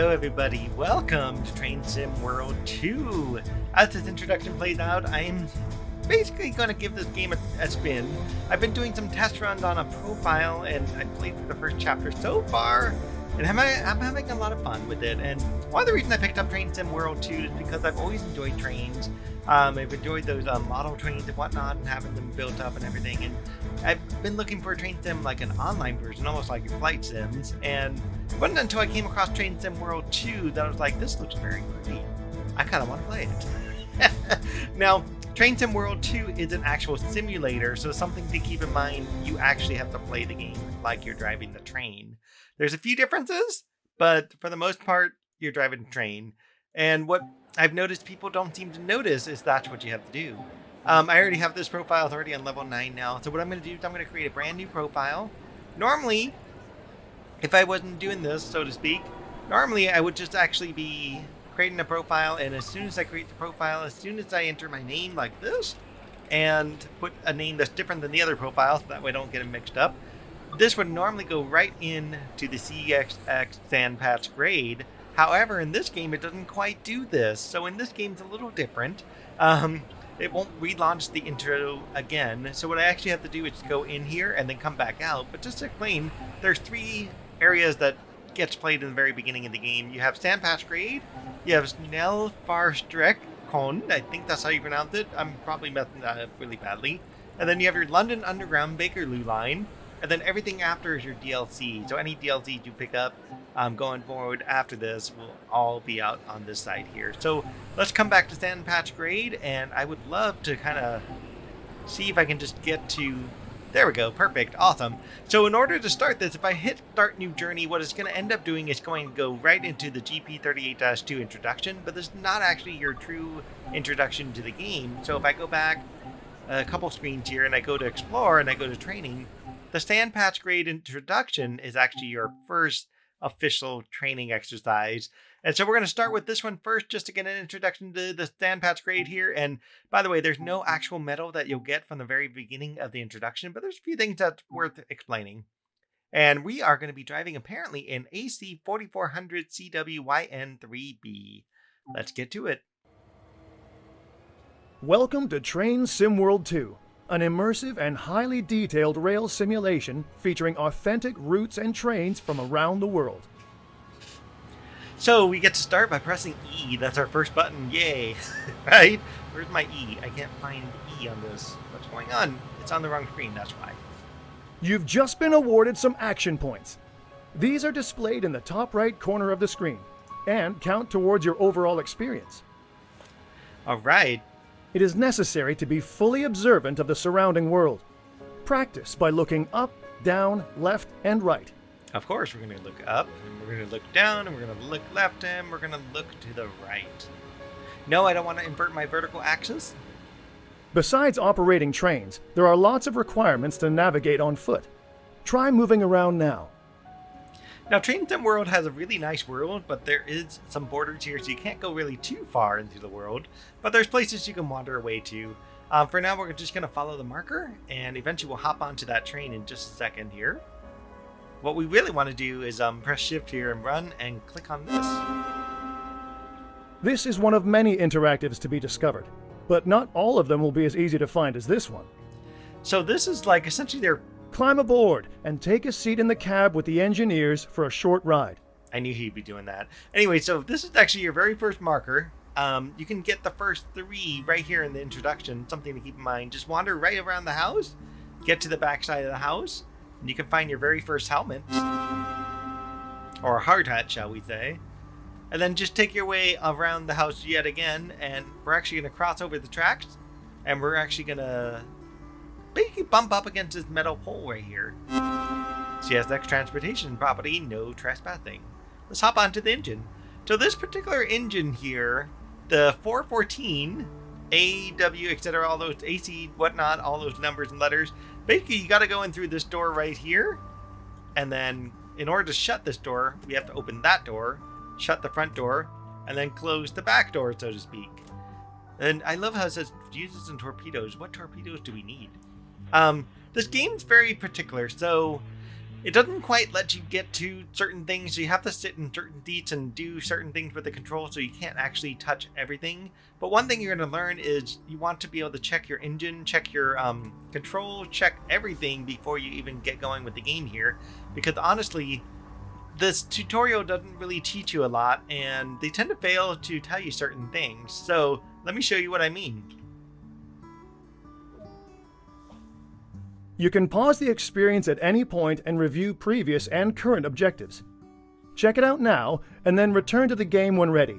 Hello everybody, welcome to Train Sim World 2. As this introduction plays out, I'm basically going to give this game a spin. I've been doing some test runs on a profile and I played through the first chapter so far, and I'm having a lot of fun with it. And one of the reasons I picked up Train Sim World 2 is because I've always enjoyed trains. I've enjoyed those model trains and whatnot and having them built up and everything. And I've been looking for a train sim like an online version, almost like your flight sims. And it wasn't until I came across Train Sim World 2 that I was like, this looks very pretty. I kind of want to play it. Now, Train Sim World 2 is an actual simulator, so something to keep in mind, you actually have to play the game like you're driving the train. There's a few differences, but for the most part, you're driving a train. And what I've noticed people don't seem to notice is that's what you have to do. I already have this profile. It's already on level 9 now. So what I'm going to do is I'm going to create a brand new profile. Normally, if I wasn't doing this, so to speak, normally I would just actually be creating a profile. And as soon as I create the profile, as soon as I enter my name like this and put a name that's different than the other profile, so that way I don't get them mixed up, this would normally go right into the CSX sand patch grade. However, in this game, it doesn't quite do this. So in this game, it's a little different. It won't relaunch the intro again. So what I actually have to do is go in here and then come back out. But just to explain, there's 3 areas that gets played in the very beginning of the game. You have Sand Patch Grade, you have Snellfarstrekon, I think that's how you pronounce it. I'm probably messing that up really badly. And then you have your London Underground Bakerloo line. And then everything after is your DLC. So any DLCs you pick up going forward after this will all be out on this side here. So let's come back to Sand Patch Grade, and I would love to kind of see if I can just get to... There we go. Perfect. Awesome. So in order to start this, if I hit Start New Journey, what it's going to end up doing is going to go right into the GP38-2 introduction, but this is not actually your true introduction to the game. So if I go back a couple screens here and I go to Explore and I go to Training, the Sand Patch Grade introduction is actually your first official training exercise. And so we're going to start with this one first, just to get an introduction to the Sand Patch Grade here. And by the way, there's no actual medal that you'll get from the very beginning of the introduction, but there's a few things that's worth explaining. And we are going to be driving apparently in AC 4400 CWYN3B. Let's get to it. Welcome to Train Sim World 2. An immersive and highly detailed rail simulation featuring authentic routes and trains from around the world. So we get to start by pressing E. That's our first button. Yay. Right? Where's my E? I can't find E on this. What's going on? It's on the wrong screen. That's why. You've just been awarded some action points. These are displayed in the top right corner of the screen and count towards your overall experience. All right. It is necessary to be fully observant of the surrounding world. Practice by looking up, down, left, and right. Of course, we're going to look up, and we're going to look down, and we're going to look left, and we're going to look to the right. No, I don't want to invert my vertical axis. Besides operating trains, there are lots of requirements to navigate on foot. Try moving around now. Now, Train Sim World has a really nice world, but there is some borders here, so you can't go really too far into the world. But there's places you can wander away to. For now, we're just going to follow the marker, and eventually we'll hop onto that train in just a second here. What we really want to do is press Shift here and run, and click on this. This is one of many interactives to be discovered, but not all of them will be as easy to find as this one. So this is like essentially their... Climb aboard and take a seat in the cab with the engineers for a short ride. I knew he'd be doing that. Anyway, so this is actually your very first marker. You can get the first 3 right here in the introduction. Something to keep in mind. Just wander right around the house, get to the back side of the house, and you can find your very first helmet. Or hard hat, shall we say. And then just take your way around the house yet again, and we're actually going to cross over the tracks, and we're actually going to basically bump up against this metal pole right here. CSX transportation property, no trespassing. Let's hop onto the engine. So this particular engine here, the 414, A, W, etc., all those AC, whatnot, all those numbers and letters, basically you got to go in through this door right here, and then in order to shut this door, we have to open that door, shut the front door, and then close the back door, so to speak. And I love how it says fuses and torpedoes. What torpedoes do we need? This game's very particular, so It doesn't quite let you get to certain things. You have to sit in certain seats and do certain things with the control, so you can't actually touch everything. But one thing you're going to learn is you want to be able to check your engine, check your control, check everything before you even get going with the game here. Because honestly, this tutorial doesn't really teach you a lot, and they tend to fail to tell you certain things. So let me show you what I mean. You can pause the experience at any point and review previous and current objectives. Check it out now, and then return to the game when ready.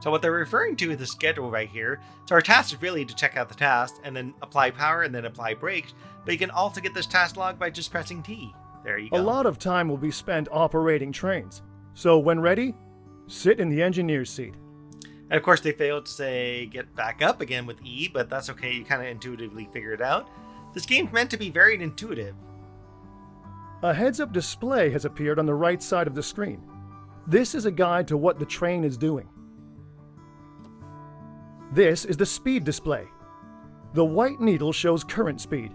So what they're referring to is the schedule right here. So our task is really to check out the task, and then apply power, and then apply brakes. But you can also get this task log by just pressing T. There you go. A lot of time will be spent operating trains. So when ready, sit in the engineer's seat. And of course they failed to say get back up again with E, but that's okay, you kind of intuitively figure it out. This game's meant to be very intuitive. A heads-up display has appeared on the right side of the screen. This is a guide to what the train is doing. This is the speed display. The white needle shows current speed.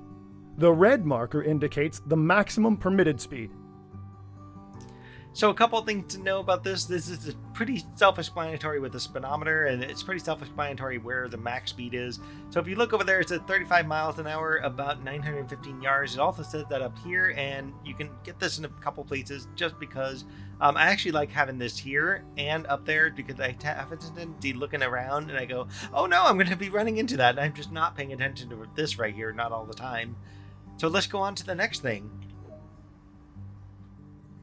The red marker indicates the maximum permitted speed. So a couple of things to know about this. This is pretty self-explanatory with the speedometer, and it's pretty self-explanatory where the max speed is. So if you look over there, it says 35 miles an hour, about 915 yards. It also says that up here, and you can get this in a couple places just because I actually like having this here and up there, because I have a tendency looking around and I go, oh no, I'm going to be running into that. And I'm just not paying attention to this right here, not all the time. So let's go on to the next thing.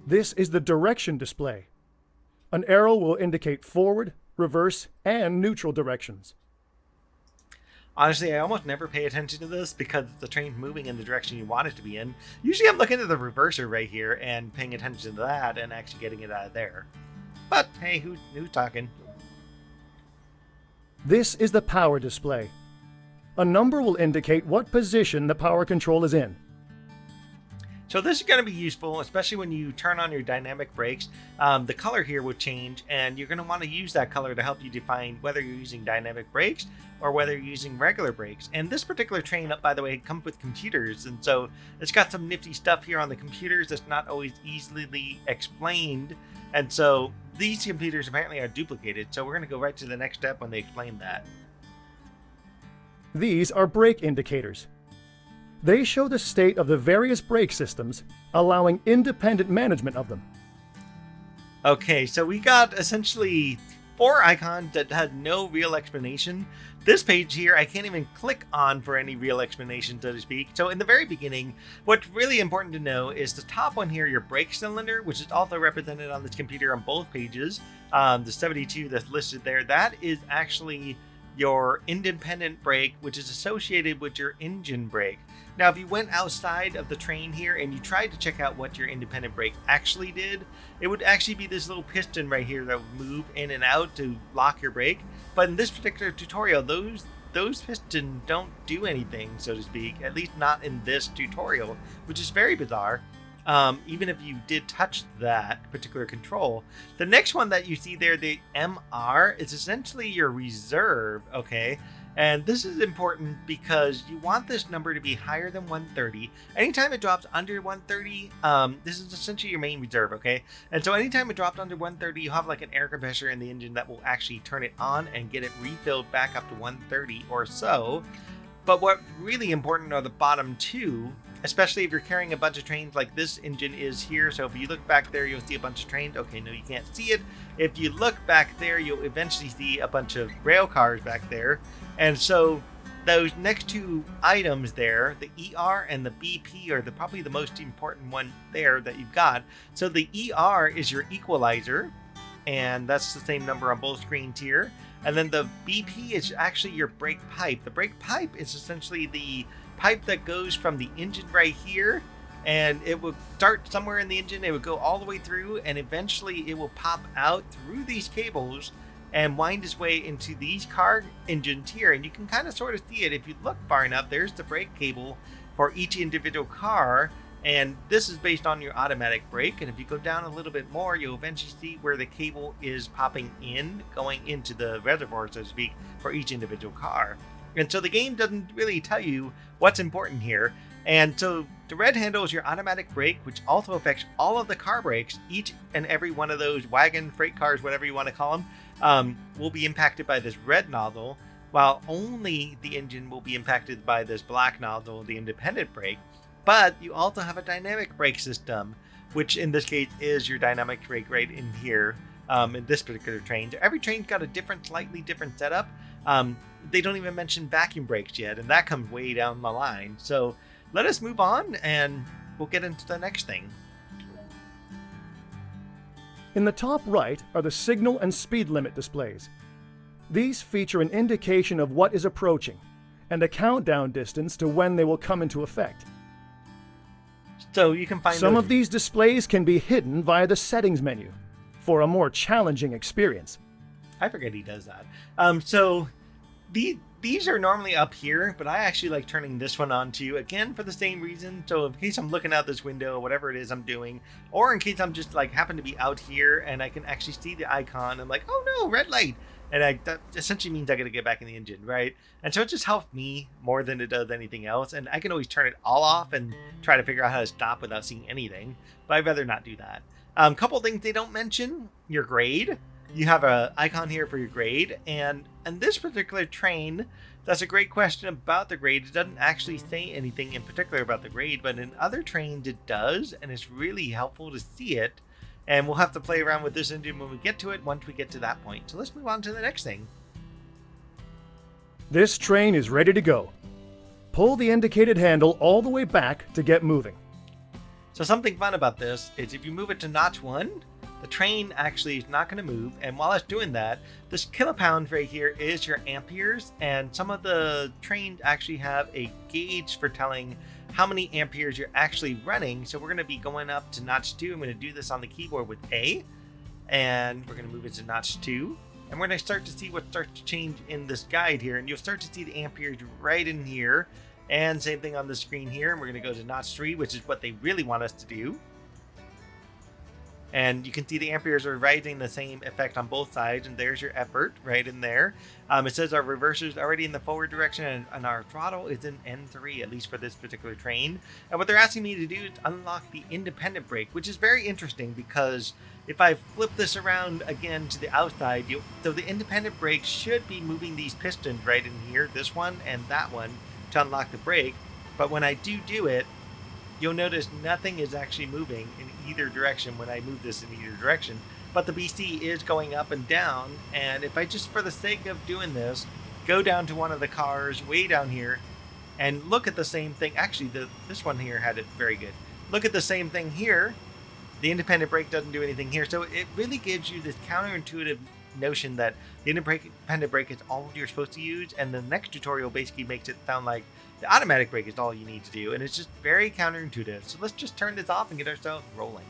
This is the direction display. An arrow will indicate forward, reverse, and neutral directions. Honestly, I almost never pay attention to this because the train's moving in the direction you want it to be in. Usually I'm looking at the reverser right here and paying attention to that and actually getting it out of there. But hey, who's talking? This is the power display. A number will indicate what position the power control is in. So this is going to be useful, especially when you turn on your dynamic brakes. The color here will change, and you're going to want to use that color to help you define whether you're using dynamic brakes or whether you're using regular brakes. And this particular train, by the way, comes with computers, and so it's got some nifty stuff here on the computers that's not always easily explained. And so these computers apparently are duplicated, so we're going to go right to the next step when they explain that. These are brake indicators. They show the state of the various brake systems, allowing independent management of them. Okay, so we got essentially 4 icons that had no real explanation. This page here, I can't even click on for any real explanation, so to speak. So in the very beginning, what's really important to know is the top one here, your brake cylinder, which is also represented on this computer on both pages. The 72 that's listed there, that is actually your independent brake, which is associated with your engine brake. Now, if you went outside of the train here and you tried to check out what your independent brake actually did, it would actually be this little piston right here that would move in and out to lock your brake. But in this particular tutorial, those pistons don't do anything, so to speak, at least not in this tutorial, which is very bizarre. Even if you did touch that particular control. The next one that you see there, the MR, is essentially your reserve, okay? And this is important because you want this number to be higher than 130. Anytime it drops under 130, this is essentially your main reserve, okay? And so anytime it drops under 130, you have like an air compressor in the engine that will actually turn it on and get it refilled back up to 130 or so. But what's really important are the bottom two, especially if you're carrying a bunch of trains like this engine is here. So if you look back there, you'll see a bunch of trains. Okay, no, you can't see it. If you look back there, you'll eventually see a bunch of rail cars back there. And so those next two items there, the ER and the BP, are probably the most important one there that you've got. So the ER is your equalizer, and that's the same number on both screens here. And then the BP is actually your brake pipe. The brake pipe is essentially the pipe that goes from the engine right here, and it will start somewhere in the engine, it would go all the way through, and eventually it will pop out through these cables and wind its way into these car engines here. And you can kind of sort of see it if you look far enough. There's the brake cable for each individual car, and this is based on your automatic brake. And if you go down a little bit more, you'll eventually see where the cable is popping in, going into the reservoir, so to speak, for each individual car. And so the game doesn't really tell you what's important here. And so the red handle is your automatic brake, which also affects all of the car brakes. Each and every one of those wagon, freight cars, whatever you want to call them, will be impacted by this red nozzle, while only the engine will be impacted by this black nozzle, the independent brake. But you also have a dynamic brake system, which in this case is your dynamic brake right in here in this particular train. So every train's got a slightly different setup. They don't even mention vacuum brakes yet, and that comes way down the line. So let us move on, and we'll get into the next thing. In the top right are the signal and speed limit displays. These feature an indication of what is approaching and a countdown distance to when they will come into effect. So you can find some of these displays can be hidden via the settings menu for a more challenging experience. I forget he does that. So these are normally up here, but I actually like turning this one on too, again for the same reason. So in case I'm looking out this window, whatever it is I'm doing, or in case I'm just like happen to be out here and I can actually see the icon, I'm like, oh no, red light. And that essentially means I got to get back in the engine, right? And so it just helps me more than it does anything else. And I can always turn it all off and try to figure out how to stop without seeing anything. But I'd rather not do that. Couple things they don't mention: your grade. You have an icon here for your grade. And in this particular train, that's a great question about the grade. It doesn't actually say anything in particular about the grade, but in other trains it does. And it's really helpful to see it. And we'll have to play around with this engine when we get to it, once we get to that point. So let's move on to the next thing. This train is ready to go. Pull the indicated handle all the way back to get moving. So something fun about this is if you move it to notch 1, the train actually is not going to move. And while it's doing that, this kilopound right here is your amperes. And some of the trains actually have a gauge for telling how many amperes you're actually running. So we're going to be going up to notch 2. I'm going to do this on the keyboard with A, and we're going to move it to notch 2, and we're going to start to see what starts to change in this guide here, and you'll start to see the amperes right in here, and same thing on the screen here. And we're going to go to notch 3, which is what they really want us to do. And you can see the amperes are writing the same effect on both sides, and there's your effort right in there. It says our reverser is already in the forward direction, and our throttle is in N3, at least for this particular train. And what they're asking me to do is unlock the independent brake, which is very interesting because if I flip this around again to the outside, so the independent brake should be moving these pistons right in here, this one and that one, to unlock the brake. But when I do it, you'll notice nothing is actually moving in either direction when I move this in either direction, but the BC is going up and down. And if I just, for the sake of doing this, go down to one of the cars way down here and look at the same thing, actually this one here had it very good. Look at the same thing here. The independent brake doesn't do anything here. So it really gives you this counterintuitive notion that the independent brake is all you're supposed to use, and the next tutorial basically makes it sound like the automatic brake is all you need to do, and it's just very counterintuitive. So let's just turn this off and get ourselves rolling.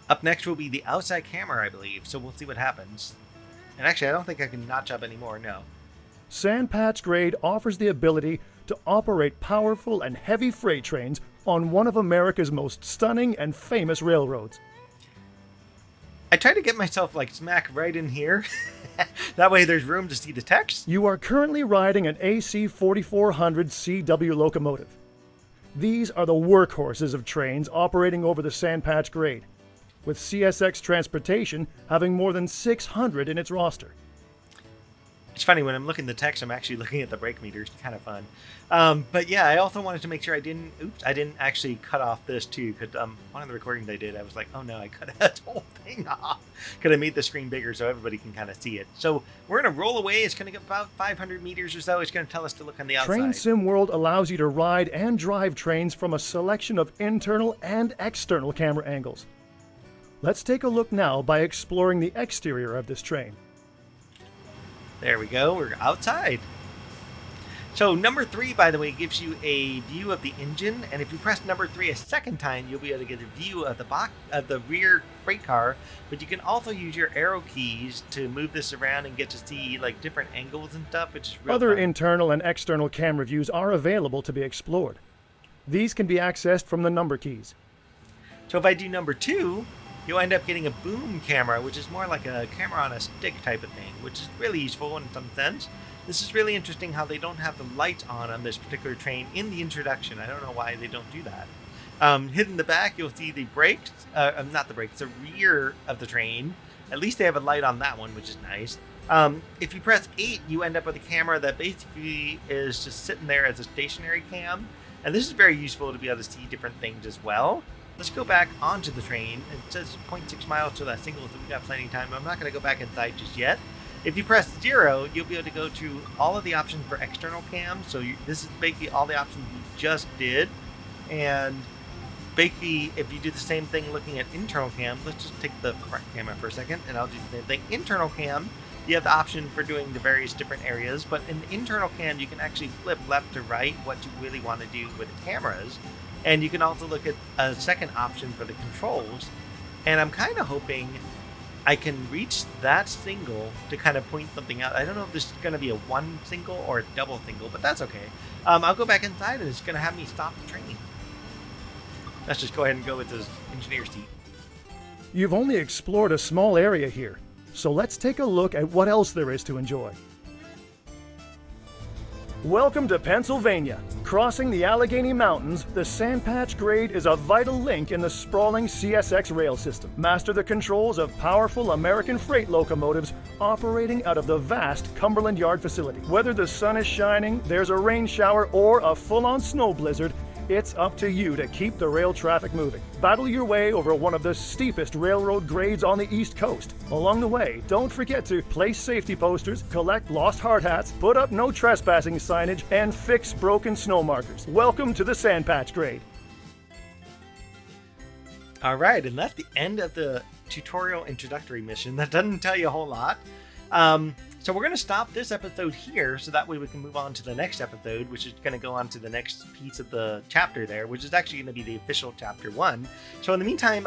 Up next will be the outside camera, I believe, so we'll see what happens. And actually, I don't think I can notch up anymore, no. Sandpatch Grade offers the ability to operate powerful and heavy freight trains on one of America's most stunning and famous railroads. I try to get myself like smack right in here. That way there's room to see the text. You are currently riding an AC 4400 CW locomotive. These are the workhorses of trains operating over the Sandpatch Grade, with CSX Transportation having more than 600 in its roster. It's funny, when I'm looking at the text, I'm actually looking at the brake meter. It's kind of fun. But yeah, I also wanted to make sure I didn't actually cut off this too, because one of the recordings I did, I was like, oh no, I cut that whole thing off. Because I made the screen bigger so everybody can kind of see it. So we're going to roll away. It's going to get about 500 meters or so. It's going to tell us to look on the outside. Train Sim World allows you to ride and drive trains from a selection of internal and external camera angles. Let's take a look now by exploring the exterior of this train. There we go, we're outside. So number 3, by the way, gives you a view of the engine, and if you press number 3 a second time, you'll be able to get a view of the rear freight car. But you can also use your arrow keys to move this around and get to see like different angles and stuff, which is real Other fun. internal and external camera views are available to be explored. These can be accessed from the number keys. So if I do number 2, you'll end up getting a boom camera, which is more like a camera on a stick type of thing, which is really useful in some sense. This is really interesting how they don't have the lights on this particular train in the introduction. I don't know why they don't do that. Hidden in the back, you'll see the brakes, not the brakes, the rear of the train. At least they have a light on that one, which is nice. If you press 8, you end up with a camera that basically is just sitting there as a stationary cam. And this is very useful to be able to see different things as well. Let's go back onto the train. It says 0.6 miles to that single, so we've got plenty of time. I'm not going to go back inside just yet. If you press 0, you'll be able to go to all of the options for external cams. So this is basically all the options we just did. And basically, if you do the same thing looking at internal cam, let's just take the front camera for a second, and I'll do the same thing. Internal cam, you have the option for doing the various different areas, but in the internal cam, you can actually flip left to right what you really want to do with the cameras. And you can also look at a second option for the controls. And I'm kind of hoping I can reach that single to kind of point something out. I don't know if this is going to be a one single or a double single, but that's okay. I'll go back inside and it's going to have me stop the train. Let's just go ahead and go with this engineer seat. You've only explored a small area here, so let's take a look at what else there is to enjoy. Welcome to Pennsylvania. Crossing the Allegheny Mountains, the Sandpatch Grade is a vital link in the sprawling CSX rail system. Master the controls of powerful American freight locomotives operating out of the vast Cumberland Yard facility. Whether the sun is shining, there's a rain shower, or a full-on snow blizzard, it's up to you to keep the rail traffic moving. Battle your way over one of the steepest railroad grades on the East Coast. Along the way, don't forget to place safety posters, collect lost hard hats, put up no trespassing signage, and fix broken snow markers. Welcome to the Sandpatch Grade. All right, and that's the end of the tutorial introductory mission. That doesn't tell you a whole lot. So we're going to stop this episode here, so that way we can move on to the next episode, which is going to go on to the next piece of the chapter there, which is actually going to be the official chapter 1. So in the meantime,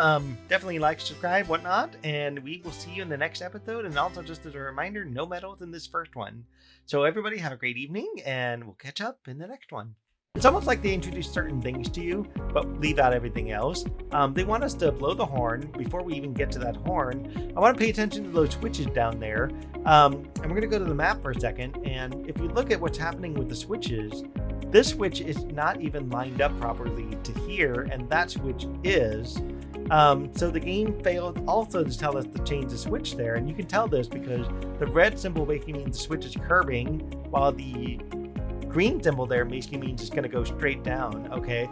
definitely like, subscribe, whatnot, and we will see you in the next episode. And also, just as a reminder, no medals in this first one. So everybody have a great evening, and we'll catch up in the next one. It's almost like they introduce certain things to you, but leave out everything else. They want us to blow the horn. Before we even get to that horn, I want to pay attention to those switches down there. And we're going to go to the map for a second. And if you look at what's happening with the switches, this switch is not even lined up properly to here, and that switch is. So the game failed also to tell us to change the switch there. And you can tell this because the red symbol basically means the switch is curving, while the green symbol there basically means it's going to go straight down, okay?